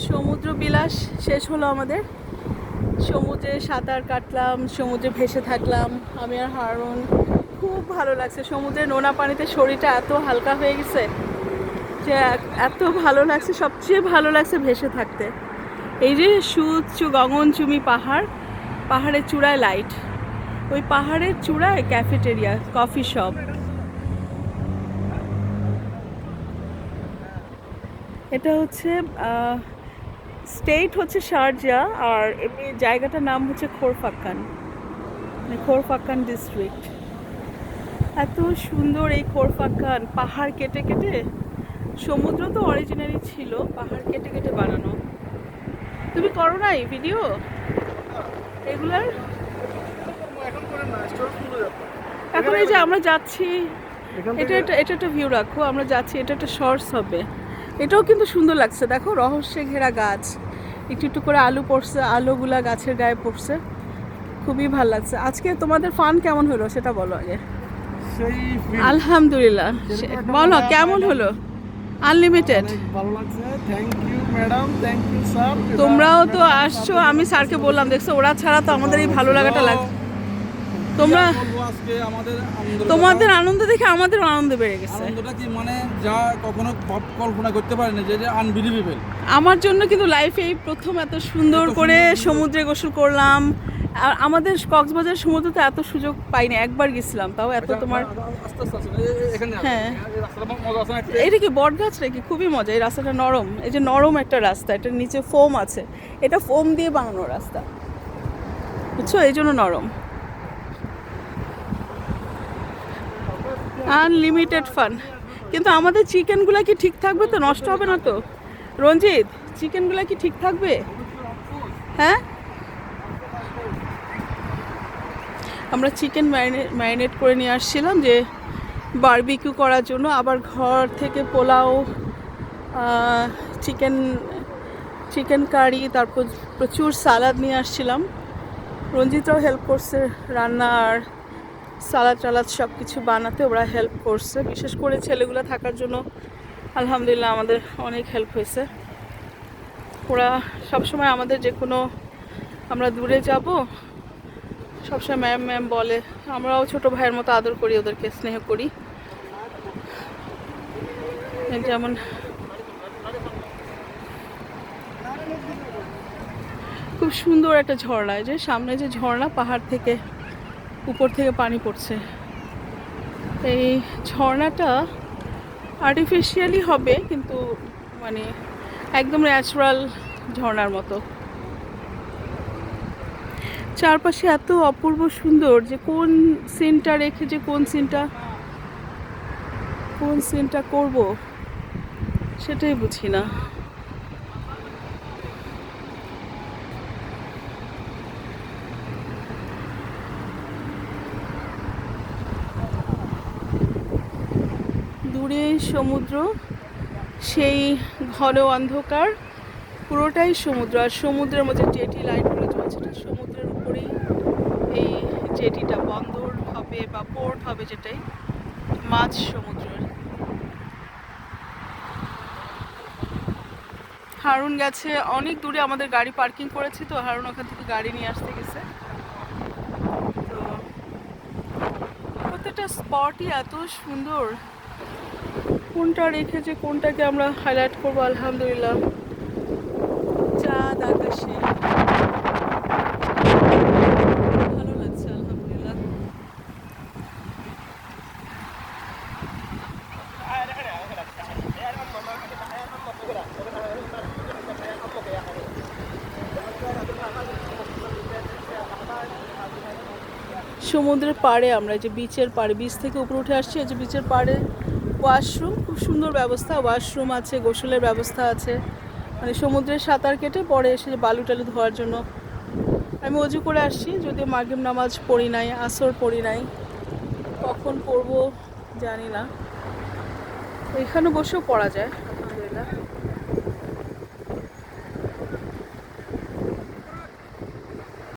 সমুদ্র বিলাস শেষ হলো আমাদের। সমুদ্রে সাঁতার কাটলাম, সমুদ্রে ভেসে থাকলাম আমি আর হারুন। খুব ভালো লাগছে, সমুদ্রের নোনা পানিতে শরীরটা এত হালকা হয়ে গেছে যে এত ভালো লাগছে। সবচেয়ে ভালো লাগছে ভেসে থাকতে। এই যে সুউচ্চ গগনচুম্বী পাহাড়, পাহাড়ের চূড়ায় লাইট, ওই পাহাড়ের চূড়ায় ক্যাফেটেরিয়া, কফি শপ। এটা হচ্ছে স্টেট হচ্ছে শারজা, আর এমনি জায়গাটার নাম হচ্ছে খোরফাক্কান, মানে খোরফাক্কান ডিস্ট্রিক্ট। এত সুন্দর এই খোরফাক্কান, পাহাড় কেটে কেটে, সমুদ্র তো অরিজিনালি ছিল, পাহাড় কেটে কেটে বানানো। তুমি করো নাই ভিডিও এগুলার? এখন এই যে আমরা যাচ্ছি, এটা একটা ভিউ রাখো, আমরা যাচ্ছি, এটা একটা শর্টস হবে। এটাও কিন্তু সুন্দর লাগছে, দেখো রহস্যে ঘেরা গাছ, একটু একটু করে আলু পড়ছে, আলোগুলা গাছের গায়ে পড়ছে, খুবই ভালো লাগছে। আজকে তোমাদের ফান কেমন হলো সেটা বলো আগে। আলহামদুলিল্লাহ, বলো কেমন হলো? আনলিমিটেড। ভালো লাগছে, thank you madam, thank you sir. তোমরাও তো আসছো, আমি স্যারকে বললাম, দেখছো ওরা ছাড়া তো আমাদের এই ভালো লাগাটা লাগে। তোমরা তোমাদের আনন্দ দেখে আমাদের আনন্দ বেড়ে গেছে। আনন্দটা কি মানে যা কখনো কল্পনা করতে পারিনি, যে আনবিলিভেবল। আমার জন্য কিন্তু লাইফে এই প্রথম এত সুন্দর করে সমুদ্রে গোসল করলাম। আর আমাদের কক্সবাজার সমুদ্রতে এত সুযোগ পাইনি, একবার গেছিলাম, তাও এত তোমার। হ্যাঁ, এটা কি বট গাছ নাকি? খুবই মজা, এই রাস্তাটা নরম, এই যে নরম একটা রাস্তা, এটার নিচে ফোম আছে, এটা ফোম দিয়ে বানানো রাস্তা, বুঝছো, এই জন্য নরম। Unlimited fun. কিন্তু আমাদের চিকেনগুলো কি ঠিক থাকবে তো? নষ্ট হবে না তো রঞ্জিত? চিকেনগুলো কি ঠিক থাকবে? হ্যাঁ, আমরা চিকেন ম্যারিনেট করে নিয়ে আসছিলাম যে বারবিকিউ করার জন্য, আবার ঘর থেকে পোলাও, চিকেন চিকেন কারি, তারপর প্রচুর সালাদ নিয়ে আসছিলাম। রঞ্জিতরাও হেল্প করছে রান্না আর সালাদ টালাদ সব কিছু বানাতে, ওরা হেল্প করছে, বিশেষ করে ছেলেগুলো থাকার জন্য আলহামদুলিল্লাহ আমাদের অনেক হেল্প হয়েছে। ওরা সবসময় আমাদের যে কোনো, আমরা দূরে যাব সবসময় ম্যাম ম্যাম বলে, আমরাও ছোটো ভাইয়ের মতো আদর করি, ওদেরকে স্নেহ করি। যেমন খুব সুন্দর একটা ঝর্ণা, যে সামনে যে ঝর্ণা, পাহাড় থেকে উপর থেকে পানি পড়ছে। এই ঝর্ণাটা আর্টিফিশিয়ালি হবে, কিন্তু মানে একদম ন্যাচারাল ঝর্ণার মতো। চারপাশে এত অপূর্ব সুন্দর যে কোন সিনটা রেখে যে কোন সিনটা করব সেটাই বুঝি না। দূরে সমুদ্র, সেই ঘন অন্ধকার, পুরোটাই সমুদ্র, আর সমুদ্রের মধ্যে জেটি লাইটগুলো চলছে, সমুদ্রের উপরেই এই জেটিটা, বন্দর হবে বা পোর্ট হবে, যেটাই মাঝ সমুদ্রের। হারুন গেছে অনেক দূরে, আমাদের গাড়ি পার্কিং করেছি তো, হারুন ওখান থেকে গাড়ি নিয়ে আসতে গেছে। তো প্রত্যেকটা স্পটই এত সুন্দর, কোনটা রেখেছে কোনটাকে আমরা হাইলাইট করবো। আলহামদুলিল্লাহ, চাঁদ আকাশে ভালো লাগছে, আলহামদুলিল্লাহ। সমুদ্রের পাড়ে আমরা, যে বিচের পাড়ে, বিচ থেকে উপরে উঠে আসছি, এই যে বিচের পাড়ে ওয়াশরুম, খুব সুন্দর ব্যবস্থা, ওয়াশরুম আছে, গোসলের ব্যবস্থা আছে, মানে সমুদ্রের সাঁতার কেটে পরে এসে বালু টালু ধোয়ার জন্য। আমি অজু করে আসছি, যদিও মাগরিব নামাজ পড়ি নাই, আসর পড়ি নাই, কখন পড়বো জানি না। এখানে বসেও পড়া যায়।